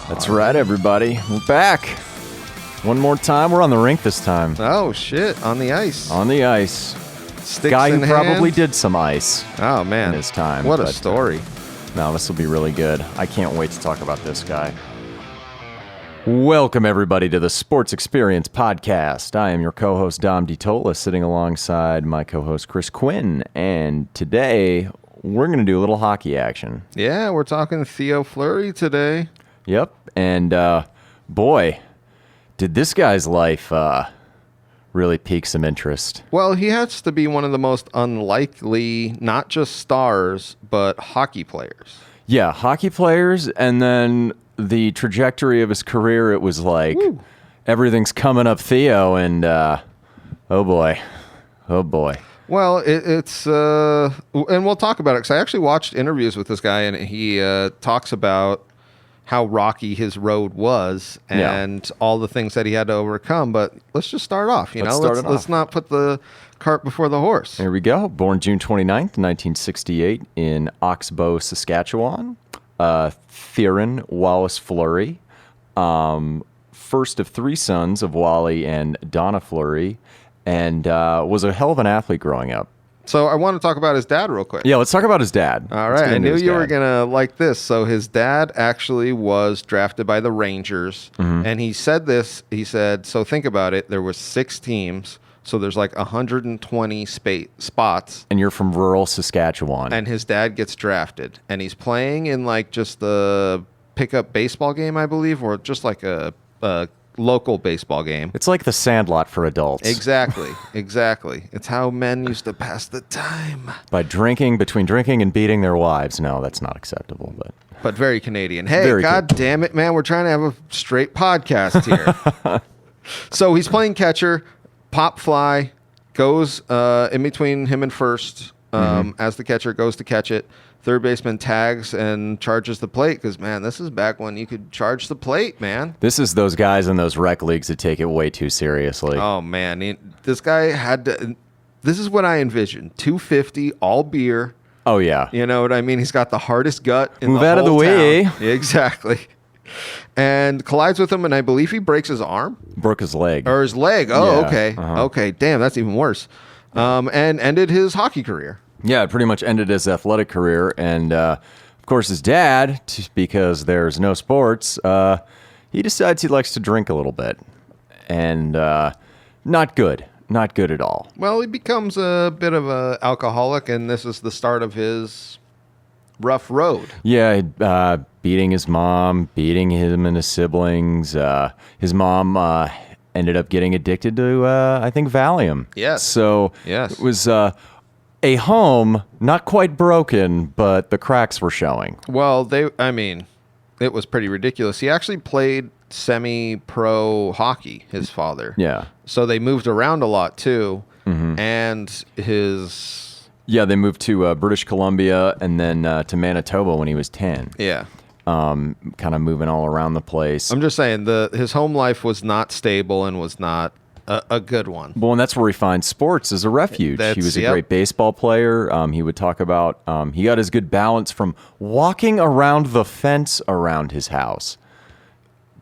That's right, everybody. We're back. One more time. We're on the rink this time. Oh, shit. On the ice. On the ice. Sticks Guy in who probably hand. did some ice Oh, man. in his time. What a story. No, this will be really good. I can't wait to talk about this guy. Welcome, everybody, to the Sports Experience Podcast. I am your co-host, Dom DiTolla, sitting alongside my co-host, Chris Quinn. And today, we're going to do a little hockey action. Yeah, we're talking Theo Fleury today. Yep. And, boy, did this guy's life really pique some interest. Well, he has to be one of the most unlikely, not just stars, but hockey players. Yeah, hockey players, and then the trajectory of his career, it was like, everything's coming up Theo, and oh boy. Well, it's and we'll talk about it, because I actually watched interviews with this guy, and he talks about how rocky his road was and all the things that he had to overcome. But let's just start off, let's not put the cart before the horse. Here we go. Born June 29th, 1968 in Oxbow, Saskatchewan. Theron Wallace Fleury. First of three sons of Wally and Donna Fleury, and was a hell of an athlete growing up. So I want to talk about his dad real quick. Yeah, let's talk about his dad. All right. I knew you were going to like this. So his dad actually was drafted by the Rangers. Mm-hmm. And he said this. He said, so think about it. There were 6 teams. So there's like 120 spots. And you're from rural Saskatchewan. And his dad gets drafted. And he's playing in like just the pickup baseball game, I believe, or just like a local baseball game. It's like the Sandlot for adults. Exactly. It's how men used to pass the time. By drinking, between drinking and beating their wives. No, that's not acceptable. But very Canadian. Hey, very God good. Damn it, man. We're trying to have a straight podcast here. So he's playing catcher. Pop fly goes in between him and first as the catcher goes to catch it. Third baseman tags and charges the plate because, man, this is back when you could charge the plate, man. This is those guys in those rec leagues that take it way too seriously. Oh, man. This guy had to... This is what I envisioned. 250, all beer. Oh, yeah. You know what I mean? He's got the hardest gut in Move the out whole of the way. town. Exactly. And collides with him, and I believe he breaks his arm. Broke his leg. Or his leg. Oh, Yeah. okay. Uh-huh. Okay, damn, that's even worse. And ended his hockey career. Yeah, it pretty much ended his athletic career. And, of course, his dad, because there's no sports, he decides he likes to drink a little bit. And not good. Not good at all. Well, he becomes a bit of an alcoholic, and this is the start of his rough road. Yeah, beating his mom, beating him and his siblings. His mom ended up getting addicted to, I think, Valium. Yes. So Yes. it was a home, not quite broken, but the cracks were showing. Well, it was pretty ridiculous. He actually played semi-pro hockey, his father. Yeah. So they moved around a lot, too. Mm-hmm. And his... Yeah, they moved to British Columbia and then to Manitoba when he was 10. Yeah. Kind of moving all around the place. I'm just saying, his home life was not stable and was not a good one. Well, and that's where he finds sports as a refuge. He was a great baseball player. He would talk about he got his good balance from walking around the fence around his house.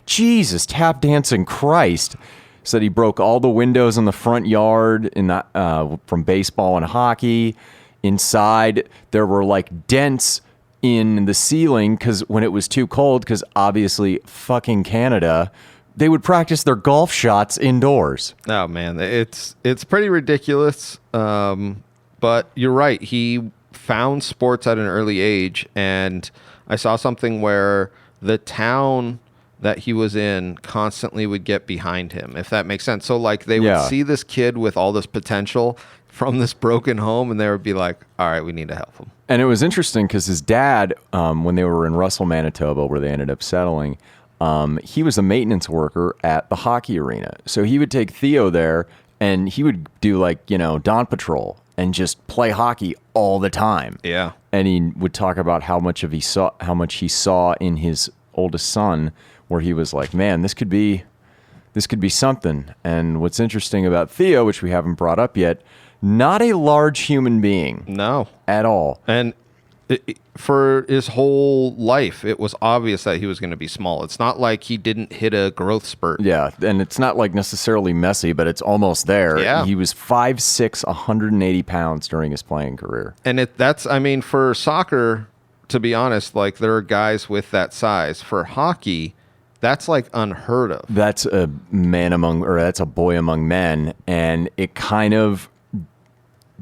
Jesus, tap dancing Christ. Said he broke all the windows in the front yard from baseball and hockey. Inside, there were like dents in the ceiling because when it was too cold, because obviously fucking Canada, they would practice their golf shots indoors. Oh, man, it's pretty ridiculous. But you're right. He found sports at an early age, and I saw something where the town that he was in constantly would get behind him, if that makes sense. So, like, they would see this kid with all this potential from this broken home, and they would be like, all right, we need to help him. And it was interesting because his dad, when they were in Russell, Manitoba, where they ended up settling, he was a maintenance worker at the hockey arena. So he would take Theo there, and he would do, like, dawn patrol and just play hockey all the time. Yeah. And he would talk about how much he saw in his oldest son, where he was like, man, this could be something. And what's interesting about Theo, which we haven't brought up yet, not a large human being. No. At all. And for his whole life, it was obvious that he was going to be small. It's not like he didn't hit a growth spurt. Yeah, and it's not like necessarily messy, but it's almost there. Yeah. He was 5'6", 180 pounds during his playing career. And for soccer, to be honest, like there are guys with that size. For hockey, that's like unheard of. That's a boy among men, and it kind of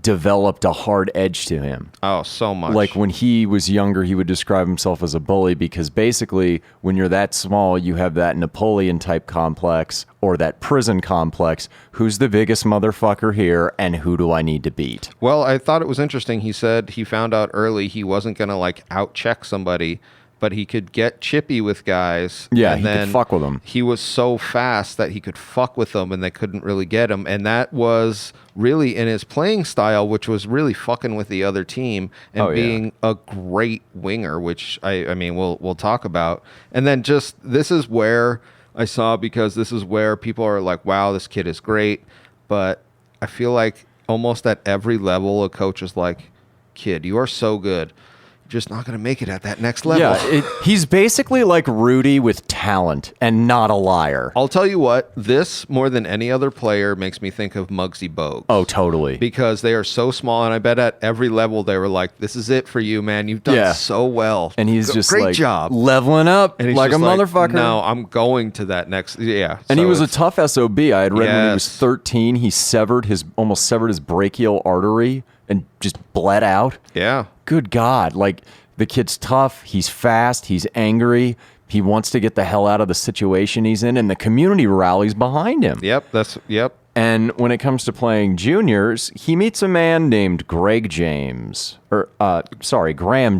developed a hard edge to him. Oh, so much. Like when he was younger, he would describe himself as a bully because basically when you're that small, you have that Napoleon type complex or that prison complex. Who's the biggest motherfucker here and who do I need to beat? Well, I thought it was interesting. He said he found out early he wasn't going to like out-check somebody, but he could get chippy with guys. Yeah, and he then could fuck with them. He was so fast that he could fuck with them and they couldn't really get him. And that was really in his playing style, which was really fucking with the other team and being a great winger, which I mean, we'll talk about. And then just this is where I saw, because this is where people are like, wow, this kid is great. But I feel like almost at every level, a coach is like, kid, you are so good. Just not going to make it at that next level. Yeah, he's basically like Rudy with talent and not a liar. I'll tell you what, this more than any other player makes me think of Muggsy Bogues. Oh, totally. Because they are so small, and I bet at every level they were like, this is it for you, man. You've done so well. And he's just great like job. Leveling up and he's like a motherfucker. No, I'm going to that next. Yeah. And he was a tough SOB. I had read when he was Yes. 13, he almost severed his brachial artery and just bled out. Yeah. Good God. Like, the kid's tough. He's fast. He's angry. He wants to get the hell out of the situation he's in, and the community rallies behind him. Yep. And when it comes to playing juniors, he meets a man named Graham James. Graham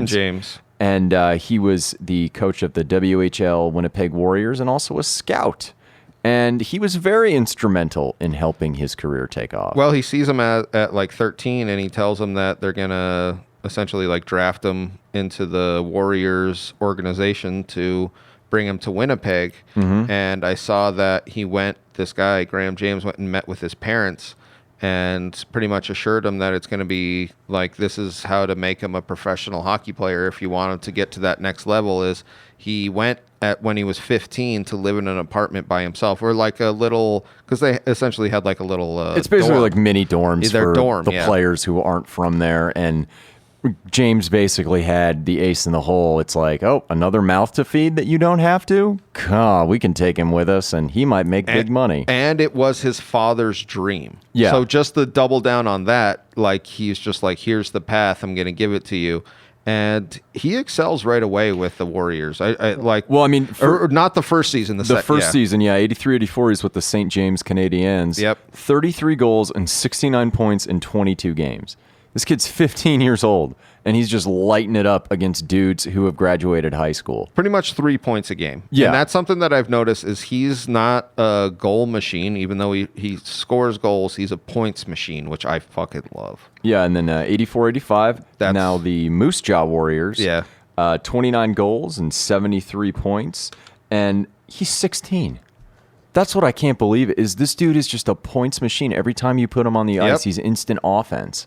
James. And he was the coach of the WHL Winnipeg Warriors and also a scout. And he was very instrumental in helping his career take off. Well, he sees him at like 13, and he tells him that they're going to essentially like draft him into the Warriors organization to bring him to Winnipeg. Mm-hmm. And I saw that this guy, Graham James, went and met with his parents and pretty much assured him that it's going to be like, this is how to make him a professional hockey player. If you want him to get to that next level, is he went when he was 15 to live in an apartment by himself, or like a little, because they essentially had like a little it's basically dorm. like mini dorms for the yeah. players who aren't from there. And James basically had the ace in the hole. It's like, oh, another mouth to feed that you don't have to? We can take him with us, and he might make big money. And it was his father's dream. Yeah. So just to double down on that, like he's just like, here's the path. I'm going to give it to you. And he excels right away with the Warriors. Well, I mean, or not the first season. The first season, 83-84, he's with the St. James Canadiens. Yep. 33 goals and 69 points in 22 games. This kid's 15 years old, and he's just lighting it up against dudes who have graduated high school. Pretty much 3 points a game. Yeah. And that's something that I've noticed is he's not a goal machine. Even though he scores goals, he's a points machine, which I fucking love. Yeah, and then 84-85, now the Moose Jaw Warriors. Yeah. 29 goals and 73 points, and he's 16. That's what I can't believe is this dude is just a points machine. Every time you put him on the ice, he's instant offense.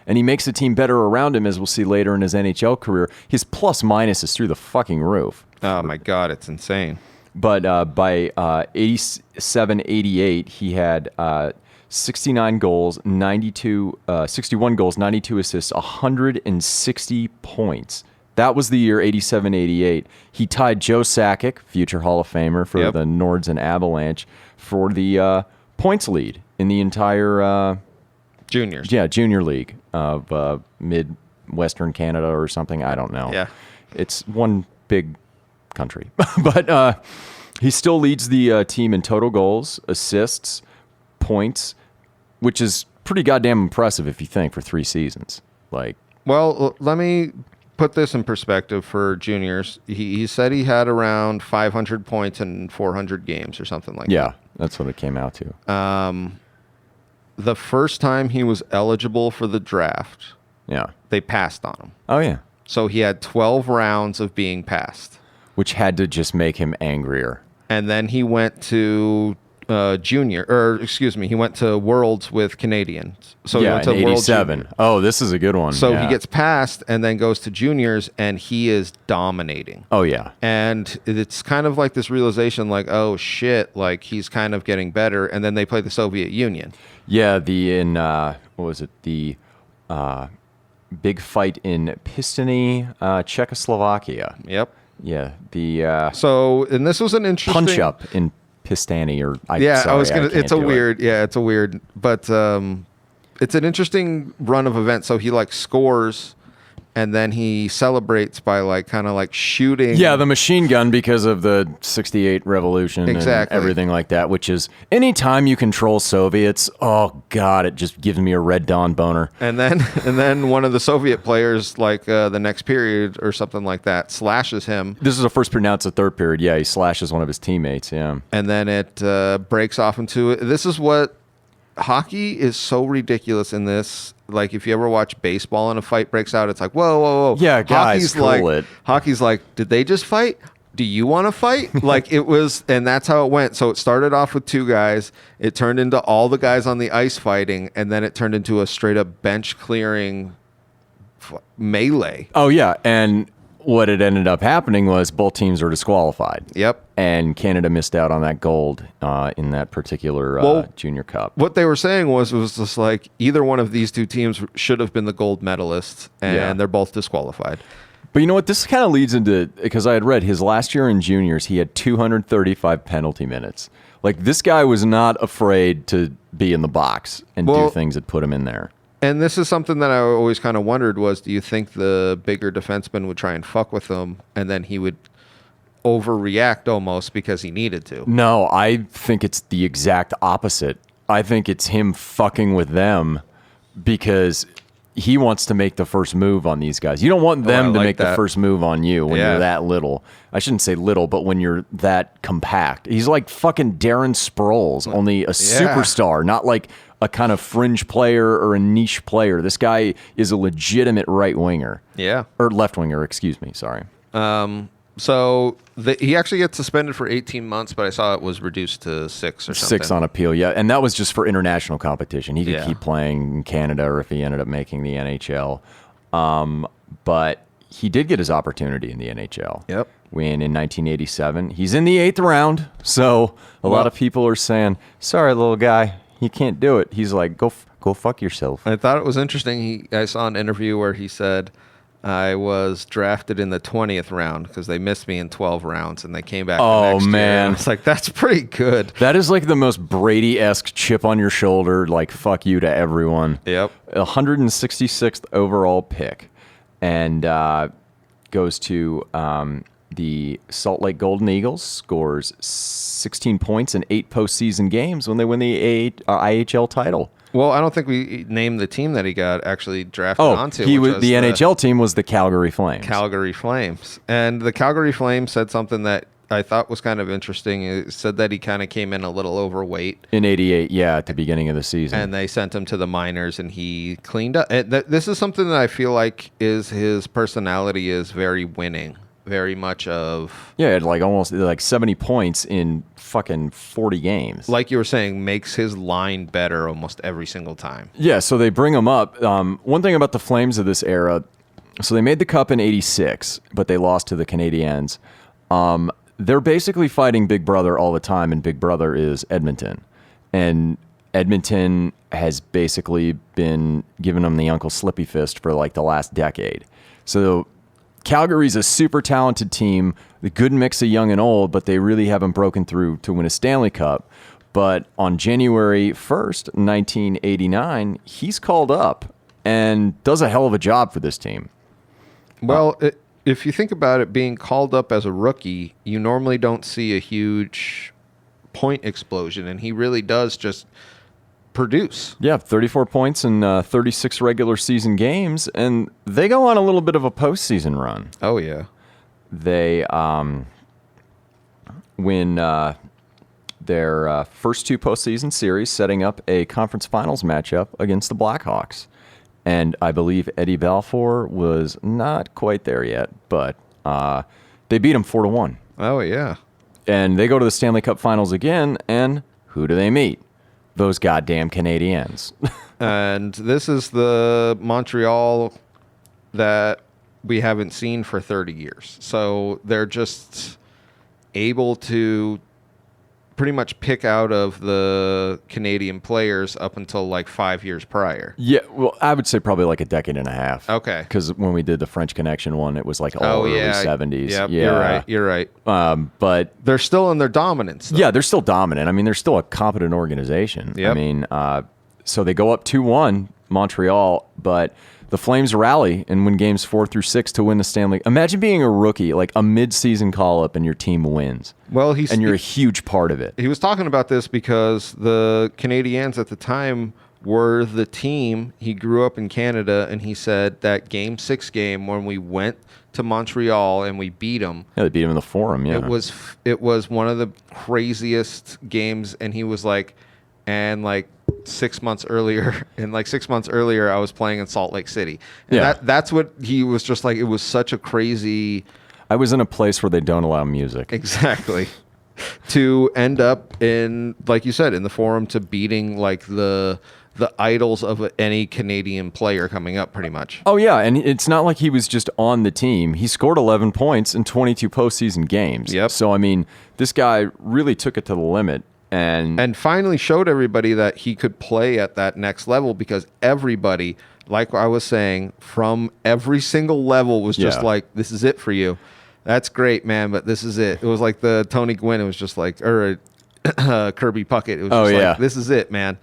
And he makes the team better around him, as we'll see later in his NHL career. His plus-minus is through the fucking roof. Oh, my God, it's insane. But by 87-88, he had 69 goals, 61 goals, 92 assists, 160 points. That was the year 87-88. He tied Joe Sakic, future Hall of Famer for the Nords and Avalanche, for the points lead in the entire juniors. Yeah, junior league of Midwestern Canada or something. I don't know. Yeah. It's one big country. But he still leads the team in total goals, assists, points, which is pretty goddamn impressive if you think for 3 seasons. Well, let me put this in perspective for juniors. He said he had around 500 points in 400 games or something like that. Yeah, that's what it came out to. The first time he was eligible for the draft, they passed on him. Oh, yeah. So he had 12 rounds of being passed. Which had to just make him angrier. And then he went to he went to Worlds with Canadians. So he went to in World 87. Junior. Oh, this is a good one. So he gets passed and then goes to juniors, and he is dominating. Oh, yeah. And it's kind of like this realization, like, oh, shit, like, he's kind of getting better. And then they play the Soviet Union. Yeah, what was it? The big fight in Pistony, Czechoslovakia. Yep. Yeah, and this was an interesting... punch up in Pistani, it's a weird, but it's an interesting run of events. So he like scores, and then he celebrates by like kind of like shooting. Yeah, the machine gun because of the 68 revolution and everything like that, which is anytime you control Soviets, oh God, it just gives me a Red Dawn boner. And then one of the Soviet players, like the next period or something like that, slashes him. This is the first period, now it's the third period. Yeah, he slashes one of his teammates, yeah. And then it breaks off into it. This is what hockey is so ridiculous in this. Like, if you ever watch baseball and a fight breaks out, it's like, whoa, whoa, whoa. Yeah, guys, Hockey's like, did they just fight? Do you want to fight? Like, it was, and that's how it went. So it started off with two guys. It turned into all the guys on the ice fighting, and then it turned into a straight up bench clearing melee. Oh, yeah. And what had ended up happening was both teams were disqualified. Yep. And Canada missed out on that gold in that particular Junior Cup. What they were saying was just like either one of these two teams should have been the gold medalists, and they're both disqualified. But you know what? This kind of leads into, because I had read his last year in juniors, he had 235 penalty minutes. Like, this guy was not afraid to be in the box and do things that put him in there. And this is something that I always kind of wondered was, do you think the bigger defenseman would try and fuck with him, and then he would overreact almost because he needed to? No, I think it's the exact opposite. I think it's him fucking with them because he wants to make the first move on these guys. You don't want them to make the first move on you when you're that little. I shouldn't say little, but when you're that compact. He's like fucking Darren Sproles, only a superstar, not like a kind of fringe player or a niche player. This guy is a legitimate right winger. Yeah. Or left winger, excuse me, sorry. So he actually gets suspended for 18 months, but I saw it was reduced to 6 or something. 6 on appeal, yeah. And that was just for international competition. He could keep playing in Canada or if he ended up making the NHL. But he did get his opportunity in the NHL. Yep. When in 1987, he's in the 8th round. So a lot of people are saying, sorry, little guy, you can't do it. He's like, go fuck yourself. I thought it was interesting. I saw an interview where he said, I was drafted in the 20th round because they missed me in 12 rounds and they came back the next year. And it's like, that's pretty good. That is like the most Brady-esque chip on your shoulder, like fuck you to everyone. Yep. 166th overall pick. And goes to the Salt Lake Golden Eagles, scores 16 points in 8 postseason games when they win the IHL title. Well, I don't think we named the team that he got actually drafted onto. The NHL team was the Calgary Flames. Calgary Flames. And the Calgary Flames said something that I thought was kind of interesting. It said that he kind of came in a little overweight. In 88, yeah, at the beginning of the season. And they sent him to the minors, and he cleaned up. This is something that I feel like is his personality is very winning. Very much of... Yeah, like almost like 70 points in fucking 40 games. Like you were saying, makes his line better almost every single time. Yeah, so they bring him up. One thing about the Flames of this era, so they made the Cup in 86, but they lost to the Canadiens. They're basically fighting Big Brother all the time, and Big Brother is Edmonton. And Edmonton has basically been giving them the Uncle Slippy Fist for like the last decade. So Calgary's a super talented team, a good mix of young and old, but they really haven't broken through to win a Stanley Cup. But on January 1st, 1989, he's called up and does a hell of a job for this team. Well, if you think about it, being called up as a rookie, you normally don't see a huge point explosion, and he really does just produce. Yeah, 34 points in 36 regular season games, and they go on a little bit of a postseason run. Oh, yeah. They win their first 2 postseason series, setting up a conference finals matchup against the Blackhawks. And I believe Eddie Balfour was not quite there yet, but they beat him 4-1. Oh, yeah. And they go to the Stanley Cup finals again, and Who do they meet? Those goddamn Canadiens. And this is the Montreal that we haven't seen for 30 years. So they're just able to pretty much pick out of the Canadian players up until like 5 years prior. Yeah, well, I would say probably like a decade and a half. Okay. Because when we did the French Connection one, it was like all early 70s. Yep, yeah, you're right. But they're still in their dominance, though. Yeah, they're still dominant. I mean, they're still a competent organization. Yep. I mean, so they go up 2-1, Montreal, but the Flames rally and win games 4 through 6 to win the Stanley. Imagine being a rookie, like a mid-season call-up, and your team wins. Well, and you're a huge part of it. He was talking about this because the Canadiens at the time were the team. He grew up in Canada, and he said that Game 6 game when we went to Montreal and we beat them. Yeah, they beat them in the Forum. Yeah, it was one of the craziest games, and he was like, and like 6 months earlier, I was playing in Salt Lake City. And that's what he was just like. It was such a crazy. I was in a place where they don't allow music. Exactly. To end up in, like you said, in the Forum, to beating like the idols of any Canadian player coming up, pretty much. Oh yeah, and it's not like he was just on the team. He scored 11 points in 22 postseason games. Yep. So I mean, this guy really took it to the limit. And finally showed everybody that he could play at that next level, because everybody, like I was saying, from every single level was just like, this is it for you. That's great, man, but this is it. It was like the Tony Gwynn. It was just like, or Kirby Puckett. It was just like, this is it, man.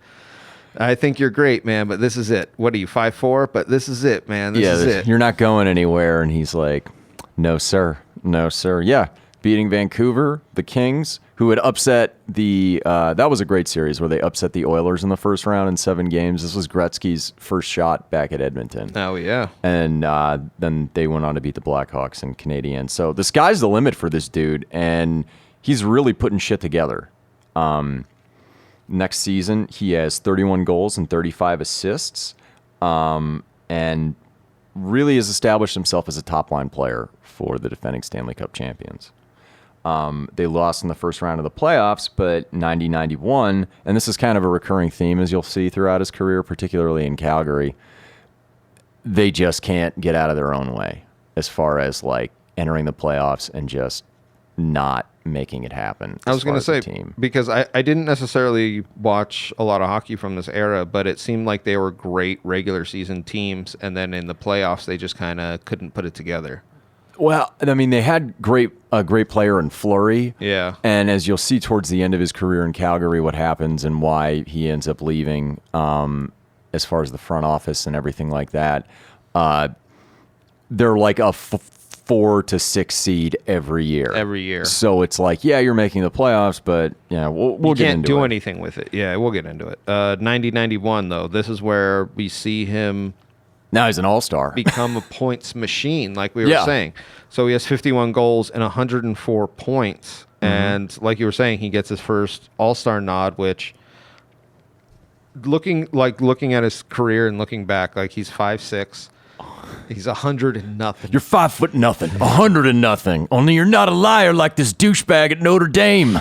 I think you're great, man, but this is it. What are you, 5'4"? But this is it, man. This is it. You're not going anywhere. And he's like, no, sir. No, sir. Yeah. Beating Vancouver, the Kings, who had upset the that was a great series where they upset the Oilers in the first round in 7 games. This was Gretzky's first shot back at Edmonton. Oh, yeah. And then they went on to beat the Blackhawks and Canadiens. So the sky's the limit for this dude, and he's really putting shit together. Next season, he has 31 goals and 35 assists, and really has established himself as a top-line player for the defending Stanley Cup champions. They lost in the first round of the playoffs, but 90-91, and this is kind of a recurring theme, as you'll see throughout his career, particularly in Calgary, they just can't get out of their own way as far as like entering the playoffs and just not making it happen. I was going to say, because I didn't necessarily watch a lot of hockey from this era, but it seemed like they were great regular season teams, and then in the playoffs, they just kind of couldn't put it together. Well, I mean, they had a great player in Fleury. Yeah. And as you'll see towards the end of his career in Calgary, what happens and why he ends up leaving, as far as the front office and everything like that, they're like a 4 to 6 seed every year. Every year. So it's like, yeah, you're making the playoffs, but yeah, we'll get into it. You can't do anything with it. Yeah, we'll get into it. 90-91, though, this is where we see him. Now he's an all-star. Become a points machine, like we were saying. So he has 51 goals and 104 points. Mm-hmm. And like you were saying, he gets his first all-star nod, which looking at his career and looking back, like he's 5'6". He's 100 and nothing. You're 5 foot nothing, 100 and nothing. Only you're not a liar like this douchebag at Notre Dame.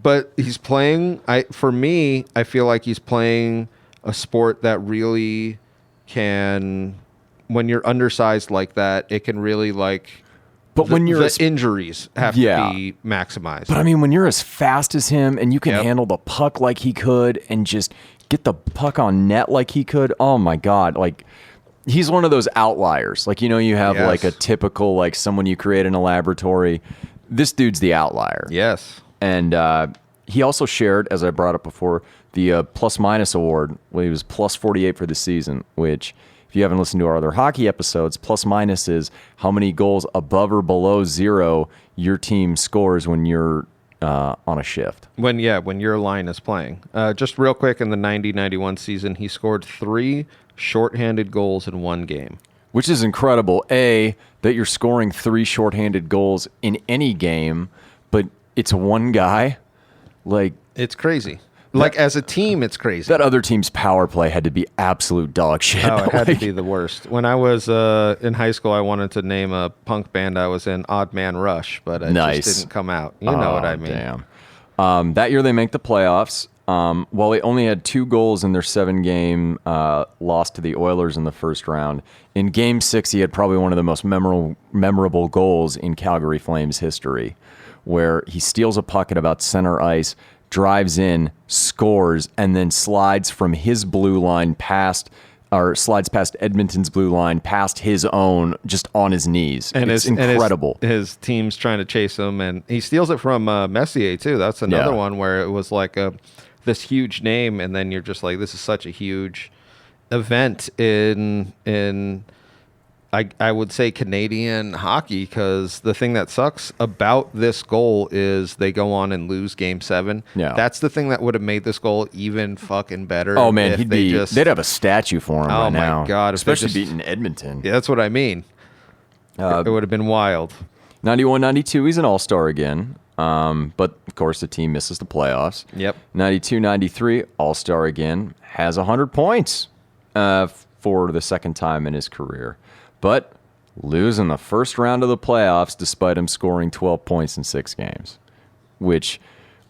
But he's playing. For me, I feel like he's playing a sport that really can, when you're undersized like that, it can really like. But when you're injuries have to be maximized. But I mean, when you're as fast as him and you can handle the puck like he could and just get the puck on net like he could, oh my God, like. He's one of those outliers. Like, you have like a typical, like someone you create in a laboratory. This dude's the outlier. Yes. And he also shared, as I brought up before, the plus minus award. Well, he was plus 48 for the season, which if you haven't listened to our other hockey episodes, plus minus is how many goals above or below 0 your team scores when you're on a shift. When your line is playing. Just real quick, in the 90-91 season, he scored 3 shorthanded goals in 1 game. Which is incredible. A, that you're scoring 3 shorthanded goals in any game, but it's one guy. Like, it's crazy. Like, as a team, it's crazy. That other team's power play had to be absolute dog shit. Oh, it had to be the worst. When I was in high school, I wanted to name a punk band I was in Odd Man Rush, but it just didn't come out. You know what I mean. Damn. That year they make the playoffs. While they only had 2 goals in their 7-game loss to the Oilers in the first round, in Game 6 he had probably one of the most memorable goals in Calgary Flames history, where he steals a puck at about center ice, drives in, scores, and then slides from his blue line slides past Edmonton's blue line, past his own, just on his knees. And it's incredible. And his team's trying to chase him, and he steals it from Messier, too. That's another one where it was like this huge name, and then you're just like, this is such a huge event in I would say Canadian hockey, because the thing that sucks about this goal is they go on and lose Game 7. Yeah. That's the thing that would have made this goal even fucking better. Oh, man, they'd have a statue for him right now. Oh, my God. Especially beating Edmonton. Yeah, that's what I mean. It would have been wild. 91-92, he's an all-star again. But, of course, the team misses the playoffs. Yep. 92-93, all-star again, has 100 points for the second time in his career. But losing the first round of the playoffs despite him scoring 12 points in 6 games, which,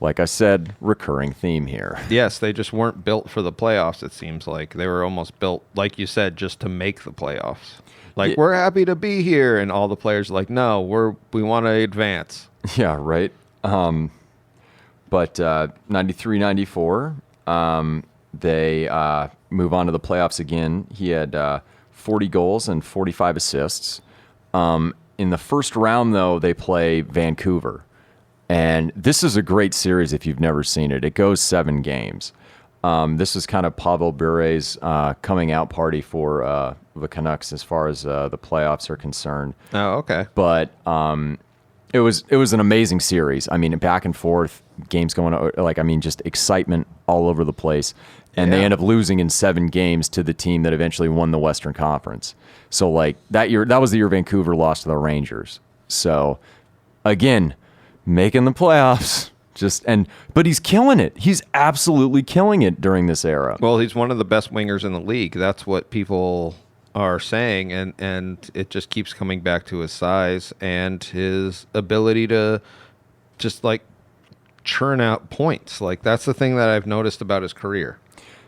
like I said, recurring theme here. Yes, they just weren't built for the playoffs, it seems like. They were almost built, like you said, just to make the playoffs. Like, we're happy to be here, and all the players are like, no, we want to advance. Yeah, right. But 93-94, they move on to the playoffs again. He had 40 goals and 45 assists. In the first round, though, they play Vancouver. And this is a great series if you've never seen it. It goes 7 games. This is kind of Pavel Bure's coming out party for the Canucks as far as the playoffs are concerned. Oh, okay. But it was an amazing series. I mean, back and forth, games going, just excitement all over the place. And they end up losing in 7 games to the team that eventually won the Western Conference. So, that was the year Vancouver lost to the Rangers. So, again, making the playoffs. But he's killing it. He's absolutely killing it during this era. Well, he's one of the best wingers in the league. That's what people are saying, and it just keeps coming back to his size and his ability to just churn out points. That's the thing that I've noticed about his career.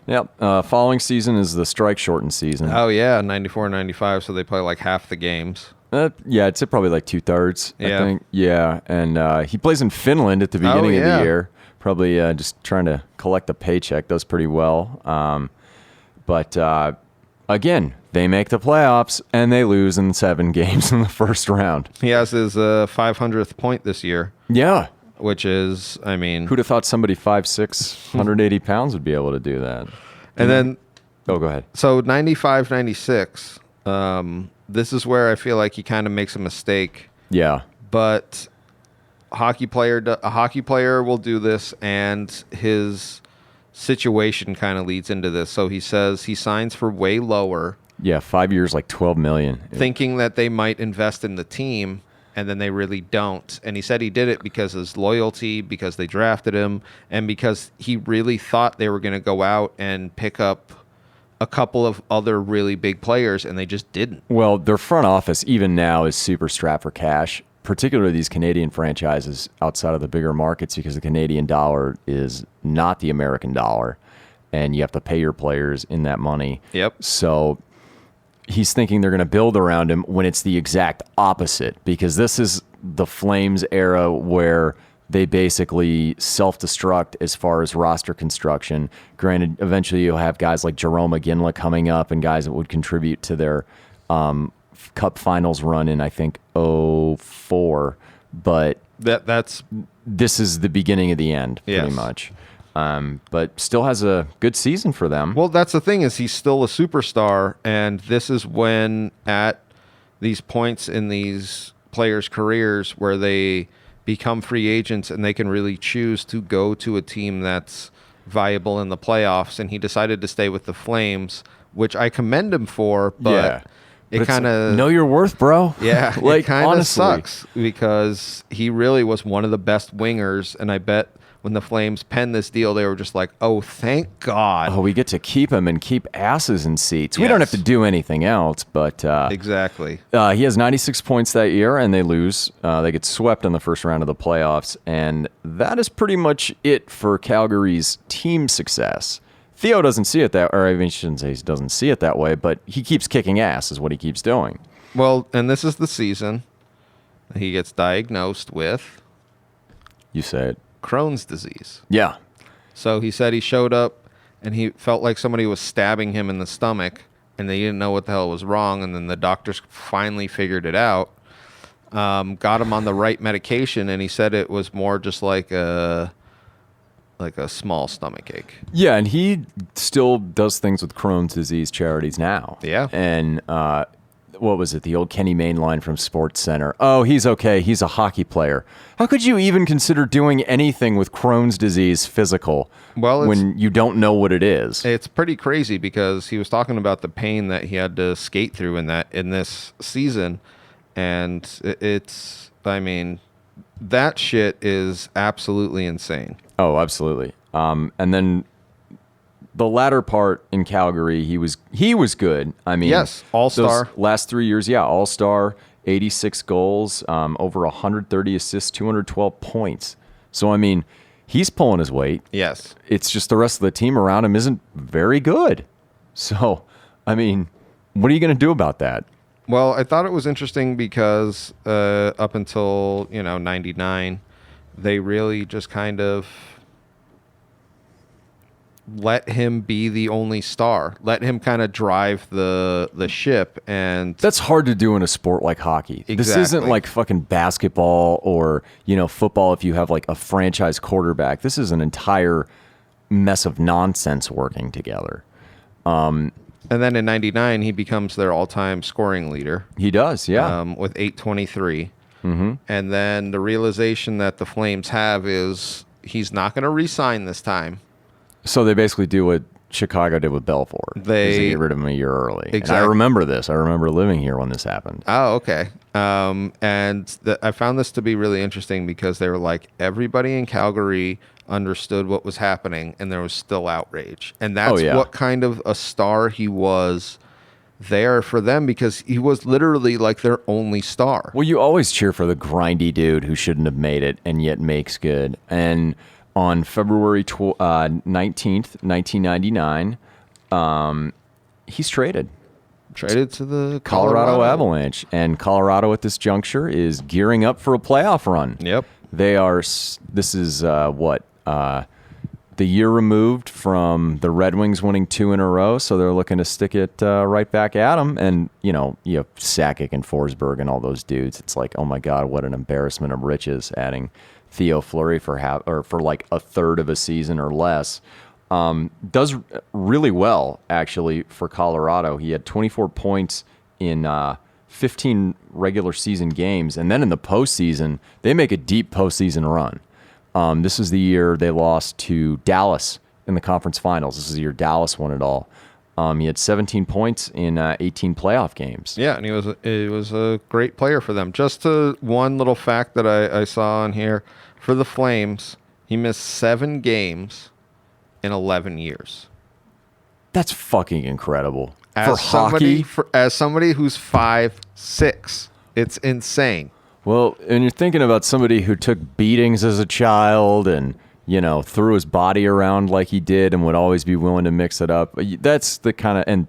Yep. Following season is the strike-shortened season. Oh, yeah, 94-95, so they play half the games. Yeah, it's probably 2/3, yeah. I think. Yeah, and he plays in Finland at the beginning of the year. Probably just trying to collect a paycheck. Does pretty well. But again, they make the playoffs, and they lose in 7 games in the first round. He has his 500th point this year. Yeah. Which is, I mean... Who'd have thought somebody 5'6", 180 pounds would be able to do that? And then... Oh, go ahead. So 95-96, this is where I feel like he kind of makes a mistake. Yeah. But a hockey player will do this, and his situation kind of leads into this. So he says he signs for way lower. Yeah, 5 years, $12 million. Thinking that they might invest in the team, and then they really don't. And he said he did it because of his loyalty, because they drafted him, and because he really thought they were going to go out and pick up a couple of other really big players, and they just didn't. Well, their front office, even now, is super strapped for cash, particularly these Canadian franchises outside of the bigger markets, because the Canadian dollar is not the American dollar, and you have to pay your players in that money. Yep. So he's thinking they're going to build around him when it's the exact opposite, because this is the Flames era where they basically self-destruct as far as roster construction. Granted, eventually you'll have guys like Jerome Engle coming up and guys that would contribute to their Cup Finals run in, I think, 2004. But this is the beginning of the end, pretty much. But still has a good season for them. Well, that's the thing, is he's still a superstar, and this is when, at these points in these players' careers where they become free agents and they can really choose to go to a team that's viable in the playoffs, and he decided to stay with the Flames, which I commend him for, but it kind of know your worth, bro. Yeah, like it kind of honestly. sucks because he really was one of the best wingers, and I bet when the Flames penned this deal, they were just like, "Oh, thank God! Oh, we get to keep him and keep asses in seats. We don't have to do anything else." But exactly, he has 96 points that year, and they lose. They get swept in the first round of the playoffs, and that is pretty much it for Calgary's team success. Theo doesn't see it or I shouldn't say he doesn't see it that way, but he keeps kicking ass, is what he keeps doing. Well, and this is the season he gets diagnosed with. You say it. Crohn's disease. Yeah. So he said he showed up and he felt like somebody was stabbing him in the stomach and they didn't know what the hell was wrong. And then the doctors finally figured it out, got him on the right medication. And he said it was more just like a small stomach ache. Yeah. And he still does things with Crohn's disease charities now. Yeah. And, what was it? The old Kenny Mayne line from Sports Center. Oh, he's okay. He's a hockey player. How could you even consider doing anything with Crohn's disease physical when you don't know what it is? It's pretty crazy because he was talking about the pain that he had to skate through in this season. And that shit is absolutely insane. Oh, absolutely. And then the latter part in Calgary, he was good. I mean, yes, all-star. Last 3 years, yeah, all-star, 86 goals, over 130 assists, 212 points. So, I mean, he's pulling his weight. Yes. It's just the rest of the team around him isn't very good. So, I mean, what are you going to do about that? Well, I thought it was interesting because up until, 99, they really just kind of let him be the only star. Let him kind of drive the ship, and that's hard to do in a sport like hockey. Exactly. This isn't like fucking basketball or, football if you have like a franchise quarterback. This is an entire mess of nonsense working together. And then in 99, he becomes their all-time scoring leader. He does, yeah. With 823. Mm-hmm. And then the realization that the Flames have is he's not going to re-sign this time. So they basically do what Chicago did with Belfort. They get rid of him a year early. Exactly. And I remember this. I remember living here when this happened. Oh, okay. I found this to be really interesting because they were like, everybody in Calgary understood what was happening, and there was still outrage. And that's what kind of a star he was there for them, because he was literally like their only star. Well, you always cheer for the grindy dude who shouldn't have made it and yet makes good. And on February 19th, 1999, he's traded. Traded to the Colorado Avalanche. And Colorado at this juncture is gearing up for a playoff run. Yep. This is the year removed from the Red Wings winning 2 in a row, so they're looking to stick it right back at them. And, you have Sakic and Forsberg and all those dudes. It's like, oh my God, what an embarrassment of riches adding Theo Fleury for like a third of a season or less. Does really well, actually, for Colorado. He had 24 points in 15 regular season games. And then in the postseason, they make a deep postseason run. This is the year they lost to Dallas in the conference finals. This is the year Dallas won it all. He had 17 points in 18 playoff games. Yeah, and he was a great player for them. Just one little fact that I saw on here. For the Flames, he missed 7 games in 11 years. That's fucking incredible. For hockey? As somebody who's 5'6", it's insane. Well, and you're thinking about somebody who took beatings as a child and, threw his body around like he did and would always be willing to mix it up. That's the kind of, and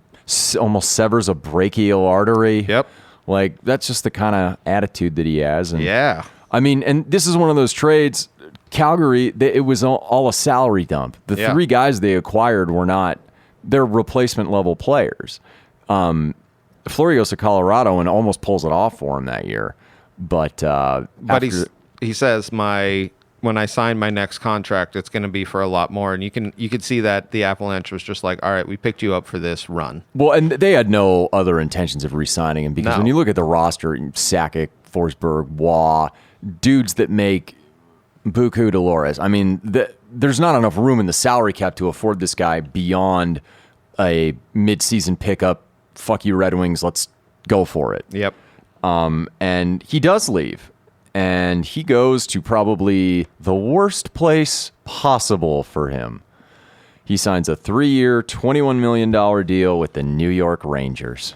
almost severs a brachial artery. Yep. Like, that's just the kind of attitude that he has. And yeah. I mean, and this is one of those trades. Calgary, it was all a salary dump. The 3 guys they acquired were not, they're replacement level players. Fleury goes to Colorado and almost pulls it off for him that year. But he says when I sign my next contract, it's going to be for a lot more. And you could see that the Avalanche was just like, all right, we picked you up for this run. Well, and they had no other intentions of re-signing him because when you look at the roster, Sakic, Forsberg, Waugh, dudes that make buku Dolores. I mean, there's not enough room in the salary cap to afford this guy beyond a mid-season pickup. Fuck you, Red Wings. Let's go for it. Yep. And he does leave. And he goes to probably the worst place possible for him. He signs a 3-year, $21 million deal with the New York Rangers.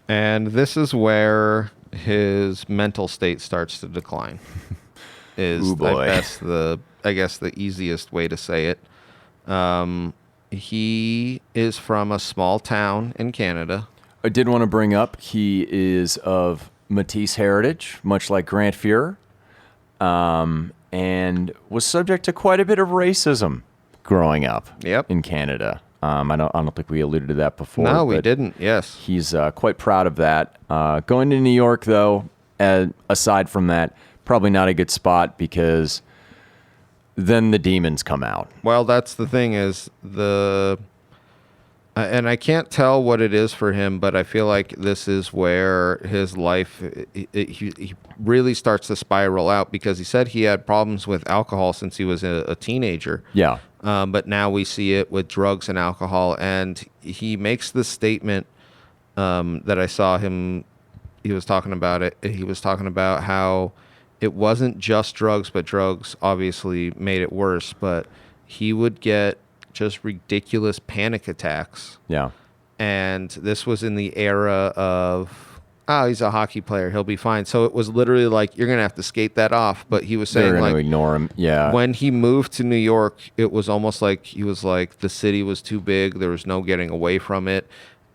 And this is where his mental state starts to decline. Ooh, boy. I guess the easiest way to say it. He is from a small town in Canada. I did want to bring up, he is of Métis heritage, much like Grant Fuhrer, and was subject to quite a bit of racism growing up in Canada. I don't think we alluded to that before. No, we didn't. Yes. He's quite proud of that. Going to New York, though, aside from that, probably not a good spot because then the demons come out. Well, that's the thing is and I can't tell what it is for him, but I feel like this is where his life, he really starts to spiral out because he said he had problems with alcohol since he was a teenager. Yeah. But now we see it with drugs and alcohol. And he makes this statement that I saw him, he was talking about it. He was talking about how it wasn't just drugs, but drugs obviously made it worse. But he would get just ridiculous panic attacks. Yeah. And this was in the era of, he's a hockey player, he'll be fine. So it was literally like, you're going to have to skate that off. But he was saying, they're going like, to ignore him. Yeah. When he moved to New York, it was almost like he was like, the city was too big. There was no getting away from it.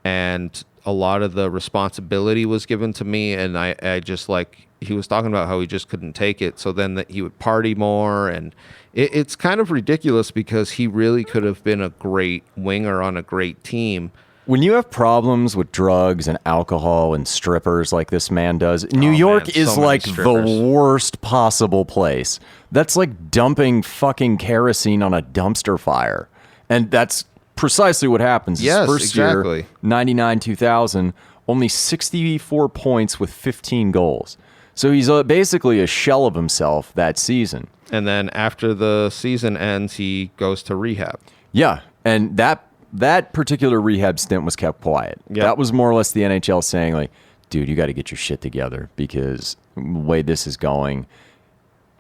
And a lot of the responsibility was given to me. And I just like, he was talking about how he just couldn't take it. So then that he would party more. And it's kind of ridiculous because he really could have been a great winger on a great team. When you have problems with drugs and alcohol and strippers like this man does, New York is like the worst possible place. That's like dumping fucking kerosene on a dumpster fire. And that's precisely what happens. Yes, his first exactly. year, 99-2000, only 64 points with 15 goals. So he's basically a shell of himself that season. And then after the season ends, he goes to rehab. Yeah, and that particular rehab stint was kept quiet. Yep. That was more or less the NHL saying, like, dude, you got to get your shit together because the way this is going,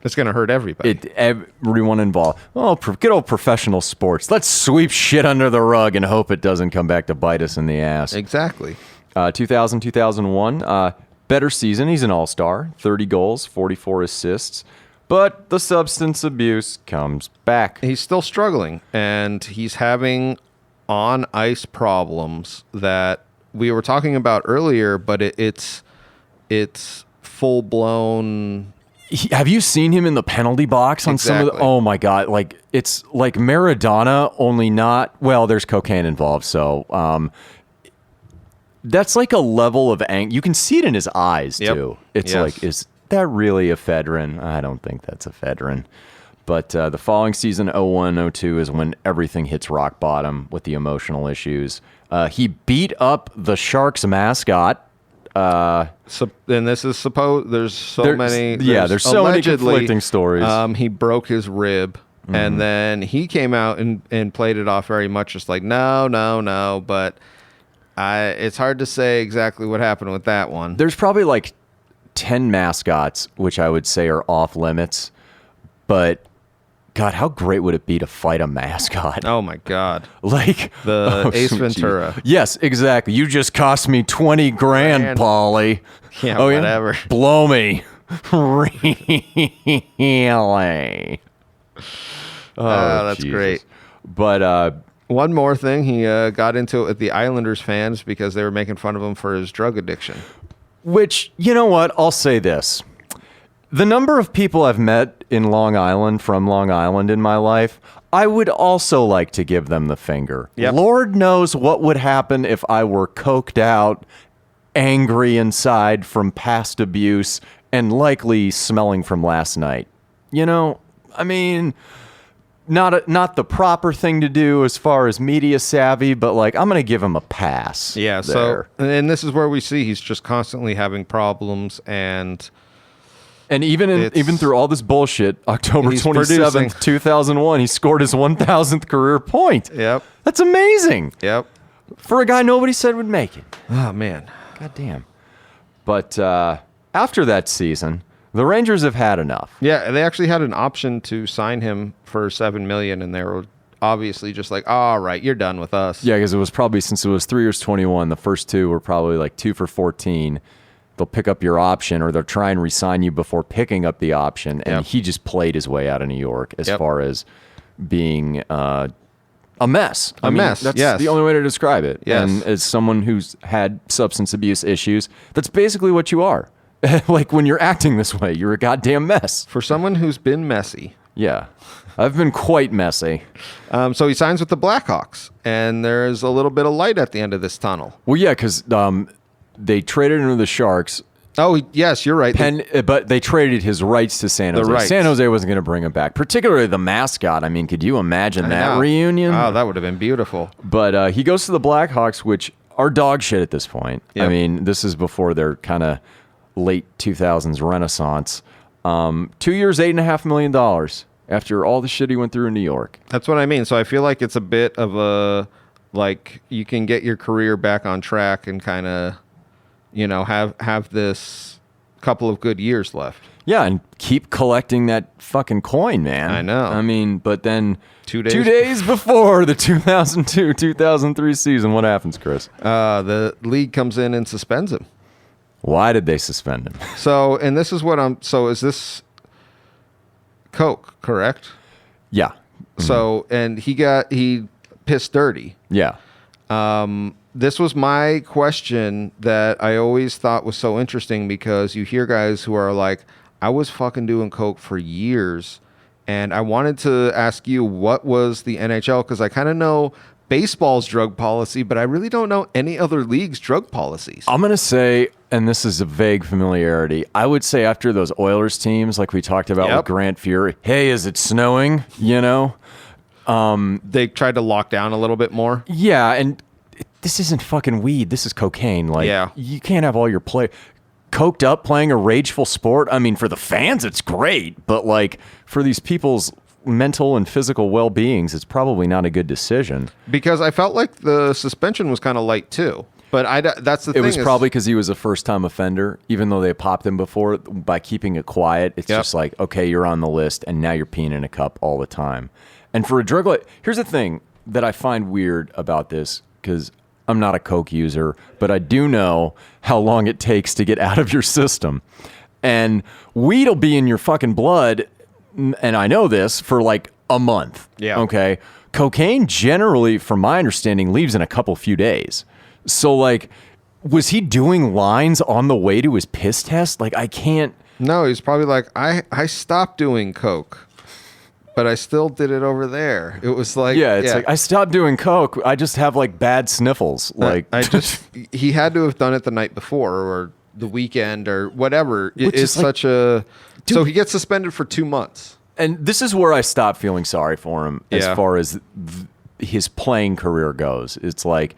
it's going to hurt everybody. Everyone involved. Oh, good old professional sports. Let's sweep shit under the rug and hope it doesn't come back to bite us in the ass. Exactly. 2000-2001, better season. He's an all-star, 30 goals, 44 assists. But the substance abuse comes back. He's still struggling, and he's having on-ice problems that we were talking about earlier, but it's full-blown. Have you seen him in the penalty box on some of the... Oh, my God. Like, it's like Maradona, only not... Well, there's cocaine involved, so... that's like a level of anger. You can see it in his eyes, too. It's like, is that really ephedrine? I don't think that's ephedrine. But the following season, 01-02, is when everything hits rock bottom with the emotional issues. He beat up the Sharks mascot. And this is supposed... There's so many conflicting stories. He broke his rib. Mm-hmm. And then he came out and played it off very much just like, no. But it's hard to say exactly what happened with that one. There's probably like 10 mascots, which I would say are off limits. But, God, how great would it be to fight a mascot? Oh, my God. Like the Ace Ventura. Geez. Yes, exactly. You just cost me $20,000, Paulie. Yeah, whatever. Yeah? Blow me. Really? That's Jesus. great. But one more thing, he got into it with the Islanders fans because they were making fun of him for his drug addiction. Which, you know what? I'll say this. The number of people I've met in Long Island, from Long Island in my life, I would also like to give them the finger. Yep. Lord knows what would happen if I were coked out, angry inside from past abuse, and likely smelling from last night. You know, I mean... Not the proper thing to do as far as media savvy, but like I'm going to give him a pass. Yeah, there. And this is where we see he's just constantly having problems, and even through all this bullshit, October 27th, 2001, he scored his 1,000th career point. Yep. That's amazing. Yep. For a guy nobody said would make it. Oh, man. God damn. But after that season, the Rangers have had enough. Yeah, they actually had an option to sign him for $7 million, and they were obviously just like, all right, you're done with us. Yeah, because it was probably, since it was 3 years 21, the first two were probably like 2 for 14. They'll pick up your option, or they'll try and re-sign you before picking up the option. And he just played his way out of New York as far as being a mess. A mess, That's the only way to describe it. Yes. And as someone who's had substance abuse issues, that's basically what you are. Like, when you're acting this way, you're a goddamn mess. For someone who's been messy. Yeah. I've been quite messy. So he signs with the Blackhawks, and there's a little bit of light at the end of this tunnel. Well, yeah, because they traded him to the Sharks. Oh, yes, you're right. But they traded his rights to San Jose. rights. San Jose wasn't going to bring him back, particularly the mascot. I mean, could you imagine that reunion? Oh, that would have been beautiful. But he goes to the Blackhawks, which are dog shit at this point. Yep. I mean, this is before their kind of late 2000s renaissance. 2 years, $8.5 million after all the shit he went through in New York. That's what I mean. So I feel like it's a bit of a, like, you can get your career back on track and kind of, have this couple of good years left. Yeah, and keep collecting that fucking coin, man. I know. I mean, but then 2 days, 2 days before the 2002-2003 season, what happens, Chris? The league comes in and suspends him. Why did they suspend him? So, and this is what is this Coke, correct? Yeah. Mm-hmm. So, and he pissed dirty. Yeah. This was my question that I always thought was so interesting, because you hear guys who are like, I was fucking doing Coke for years. And I wanted to ask you, what was the NHL? Because I kind of know baseball's drug policy, but I really don't know any other league's drug policies. I'm going to say, and this is a vague familiarity, I would say after those Oilers teams, like we talked about with Grant Fury, hey, is it snowing? They tried to lock down a little bit more. Yeah, and this isn't fucking weed. This is cocaine. Like, you can't have all your coked up playing a rageful sport. I mean, for the fans, it's great, but like for these people's mental and physical well-beings, it's probably not a good decision. Because I felt like the suspension was kind of light too. But that's the thing. It was probably because he was a first-time offender, even though they popped him before. By keeping it quiet, it's just like, okay, you're on the list, and now you're peeing in a cup all the time. And for a drug, here's the thing that I find weird about this, because I'm not a Coke user, but I do know how long it takes to get out of your system. And weed will be in your fucking blood, and I know this, for like a month. Yeah. Okay? Cocaine generally, from my understanding, leaves in a few days. So, like, was he doing lines on the way to his piss test? Like, I can't... No, he's probably like, I stopped doing Coke, but I still did it over there. It was like... Yeah, it's like, I stopped doing Coke. I just have, like, bad sniffles. Like, he had to have done it the night before or the weekend or whatever. It's like, such a... Dude, so he gets suspended for 2 months. And this is where I stop feeling sorry for him as far as his playing career goes. It's like,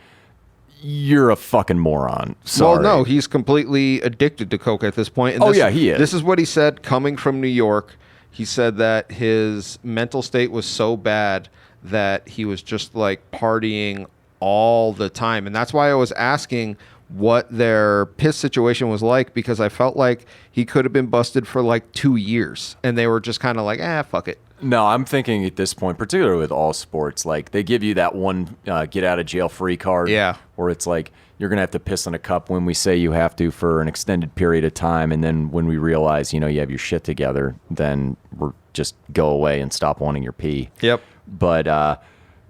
you're a fucking moron. Sorry. Well, no, he's completely addicted to Coke at this point. And he is. This is what he said coming from New York. He said that his mental state was so bad that he was just like partying all the time. And that's why I was asking what their piss situation was like, because I felt like he could have been busted for like 2 years and they were just kind of like, fuck it. No, I'm thinking at this point, particularly with all sports, like they give you that one get out of jail free card. Yeah. Where it's like, you're going to have to piss in a cup when we say you have to for an extended period of time. And then when we realize, you have your shit together, then we're just go away and stop wanting your pee. Yep. But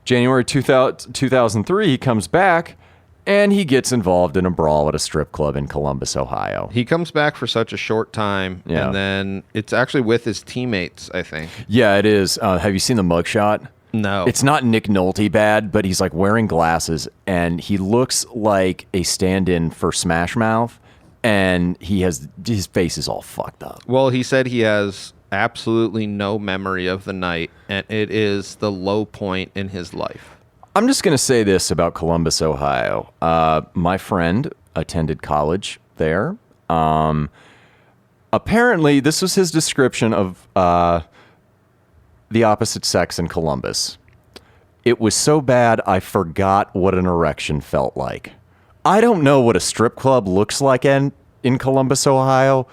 January 2003, he comes back and he gets involved in a brawl at a strip club in Columbus, Ohio. He comes back for such a short time. Yeah. And then it's actually with his teammates, I think. Yeah, it is. Have you seen the mugshot? No. It's not Nick Nolte bad, but he's like wearing glasses and he looks like a stand-in for Smash Mouth, and his face is all fucked up. Well, he said he has absolutely no memory of the night, and it is the low point in his life. I'm just going to say this about Columbus, Ohio. My friend attended college there. Apparently, this was his description of the opposite sex in Columbus. It was so bad, I forgot what an erection felt like. I don't know what a strip club looks like in Columbus, Ohio,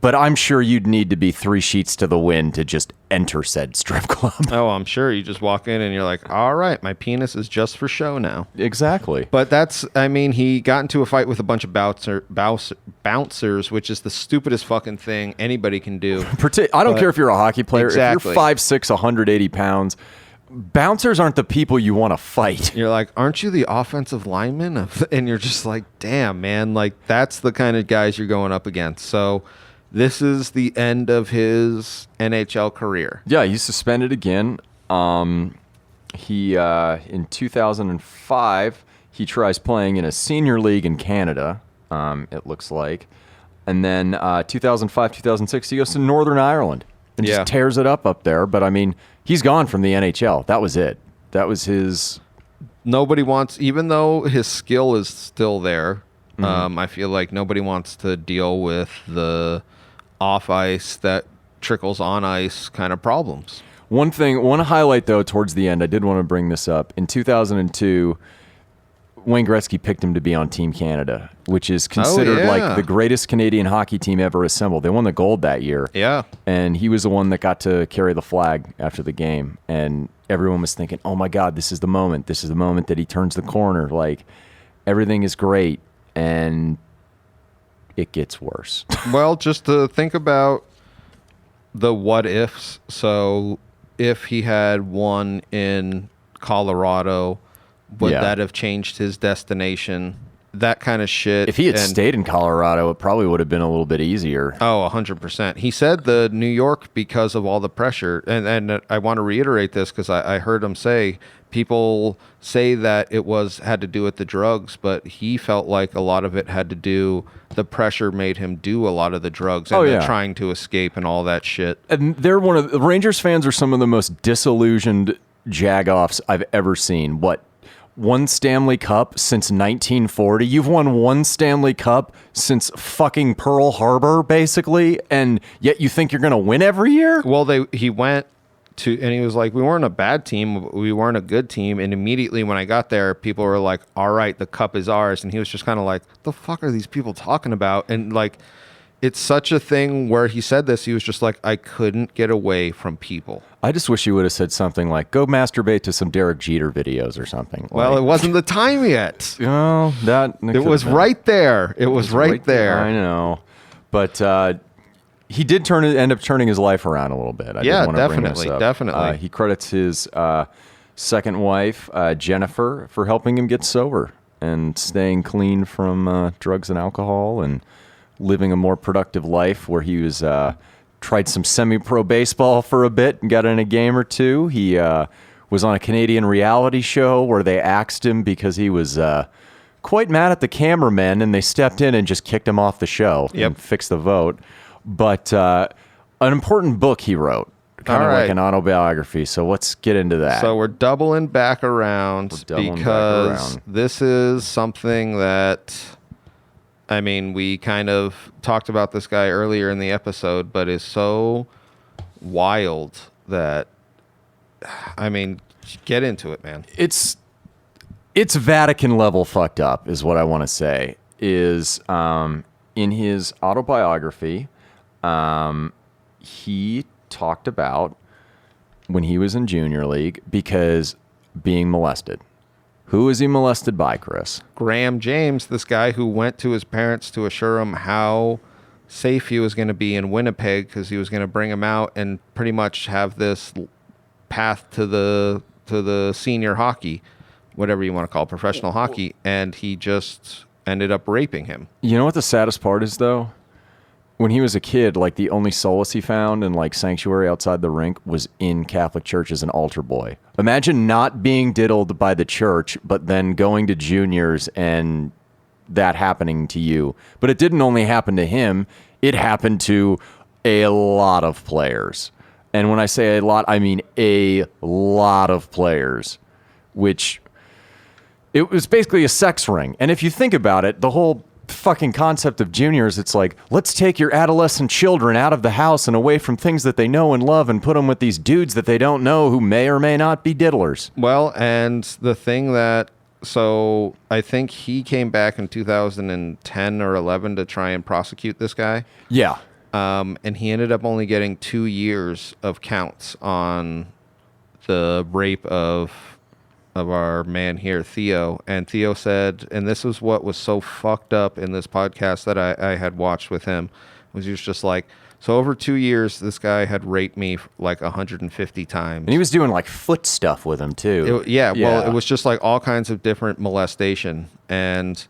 but I'm sure you'd need to be 3 sheets to the wind to just enter said strip club. Oh, I'm sure you just walk in and you're like, all right, my penis is just for show now. Exactly. But he got into a fight with a bunch of bouncers, which is the stupidest fucking thing anybody can do. I don't care if you're a hockey player. Exactly. If you're 5'6", 180 pounds, bouncers aren't the people you want to fight. You're like, aren't you the offensive lineman? And you're just like, damn, man. Like, that's the kind of guys you're going up against. So this is the end of his NHL career. Yeah, he's suspended again. He in 2005, he tries playing in a senior league in Canada, it looks like. And then 2005, 2006, he goes to Northern Ireland and just tears it up there. But, I mean, he's gone from the NHL. That was it. That was his... Nobody wants... Even though his skill is still there, I feel like nobody wants to deal with the off ice that trickles on ice kind of problems. One highlight though towards the end, I did want to bring this up. In 2002, Wayne Gretzky picked him to be on Team Canada, which is considered like the greatest Canadian hockey team ever assembled. They won the gold that year. Yeah. And he was the one that got to carry the flag after the game. And everyone was thinking, oh my God, this is the moment. This is the moment that he turns the corner. Like, everything is great. And it gets worse. Well, just to think about the what ifs. So if he had won in Colorado, would that have changed his destination? That kind of shit. If he had stayed in Colorado, it probably would have been a little bit easier. Oh, 100%. He said the New York, because of all the pressure, and I want to reiterate this because I heard him say, people say that it had to do with the drugs, but he felt like a lot of it had to do, the pressure made him do a lot of the drugs and trying to escape and all that shit. And the Rangers fans are some of the most disillusioned jagoffs I've ever seen. What? One Stanley Cup since 1940. You've won one Stanley Cup since fucking Pearl Harbor, basically, and yet you think you're going to win every year? Well, he went to, and he was like, we weren't a bad team, we weren't a good team, and immediately when I got there, people were like, all right, the cup is ours, and he was just kind of like, the fuck are these people talking about? And like, it's such a thing where he said this, he was just like, I couldn't get away from people. I just wish he would have said something like, go masturbate to some Derek Jeter videos or something. Well, it wasn't the time yet. Oh, it was right there. It was right there. I know. But he did end up turning his life around a little bit. Definitely. He credits his second wife, Jennifer, for helping him get sober and staying clean from drugs and alcohol and living a more productive life, where he was tried some semi-pro baseball for a bit and got in a game or two. He was on a Canadian reality show where they axed him because he was quite mad at the cameramen, and they stepped in and just kicked him off the show and fixed the vote. But an important book he wrote, kind of like an autobiography. So let's get into that. So we're doubling back around because this is something that... I mean, we kind of talked about this guy earlier in the episode, but is so wild that, I mean, get into it, man. It's Vatican level fucked up is what I want to say. Is in his autobiography, he talked about when he was in junior league because being molested. Who is he molested by, Chris? Graham James, this guy who went to his parents to assure him how safe he was going to be in Winnipeg because he was going to bring him out and pretty much have this path to the senior hockey, whatever you want to call it, professional hockey, and he just ended up raping him. You know what the saddest part is, though? When he was a kid, like, the only solace he found in, like, sanctuary outside the rink was in Catholic church as an altar boy. Imagine not being diddled by the church, but then going to juniors and that happening to you. But it didn't only happen to him. It happened to a lot of players. And when I say a lot, I mean a lot of players, which it was basically a sex ring. And if you think about it, the whole fucking concept of juniors, it's like, let's take your adolescent children out of the house and away from things that they know and love and put them with these dudes that they don't know who may or may not be diddlers. Well, and the thing that So I think he came back in 2010 or 11 to try and prosecute this guy. Yeah. And he ended up only getting 2 years of counts on the rape of our man here, Theo. And Theo said, and this was what was so fucked up in this podcast that I had watched with him, was he was just like, so over 2 years, this guy had raped me like 150 times. And he was doing like foot stuff with him too. Well, it was just like all kinds of different molestation. And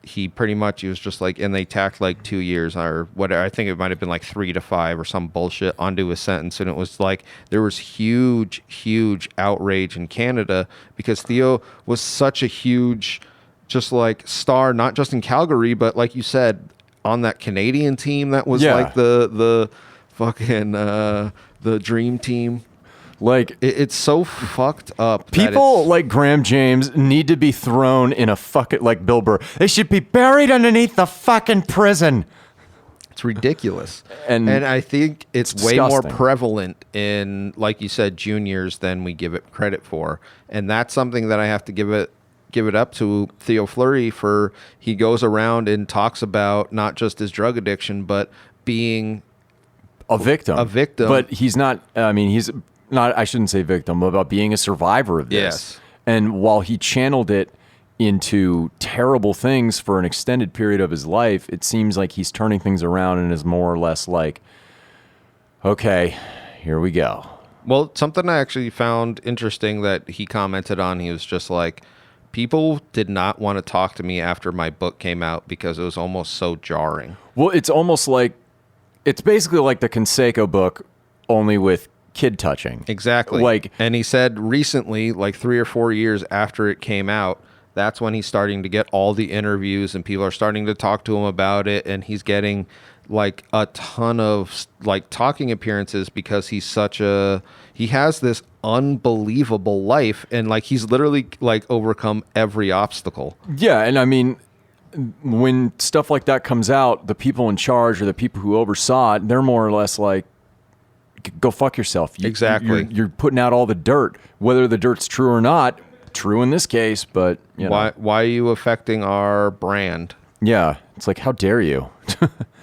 he was just like, and they tacked like 2 years or whatever. I think it might have been like 3 to 5 or some bullshit onto his sentence. And it was like, there was huge outrage in Canada because Theo was such a huge, just like star, not just in Calgary, but like you said, on that Canadian team that was like the fucking the dream team. Like it's so fucked up. People like Graham James need to be thrown in a fucking, like Bill Burr, they should be buried underneath the fucking prison. It's ridiculous. And I think it's way disgusting. more prevalent in, like you said, juniors than we give it credit for. And that's something that I have to give it up to Theo Fleury for. He goes around and talks about not just his drug addiction, but being a victim. But he's not, he's not, I shouldn't say victim, but about being a survivor of this. Yes. And while he channeled it into terrible things for an extended period of his life, it seems like he's turning things around and is more or less like, okay, here we go. Well, something I actually found interesting that he commented on, he was just like, people did not want to talk to me after my book came out because it was almost so jarring. Well, it's almost like, it's basically like the Canseco book, only with kid touching. Exactly. And he said recently, like 3 or 4 years after it came out, that's when he's starting to get all the interviews and people are starting to talk to him about it. And he's getting like a ton of like talking appearances because he has this unbelievable life. And like, he's literally like overcome every obstacle. Yeah. And I mean, when stuff like that comes out, the people in charge or the people who oversaw it, they're more or less like, go fuck yourself. Exactly. You're putting out all the dirt, whether the dirt's true or not. True in this case, but you know. Why are you affecting our brand? Yeah, it's like, how dare you?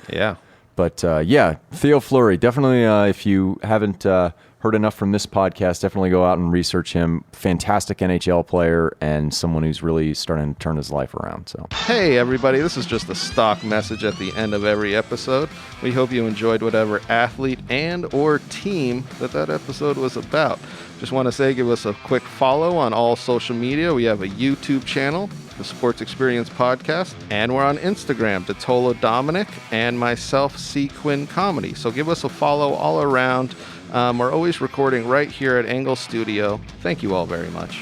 Yeah. But yeah, Theo Fleury, definitely. If you haven't heard enough from this podcast, definitely go out and research him. Fantastic NHL player and someone who's really starting to turn his life around. So, hey everybody, this is just a stock message at the end of every episode. We hope you enjoyed whatever athlete and or team that episode was about. Just want to say, give us a quick follow on all social media. We have a YouTube channel, the Sports Experience Podcast, and we're on Instagram, DiTolla Dominic, and myself, C. Quinn Comedy. So give us a follow all around. We're always recording right here at Engle Studio. Thank you all very much.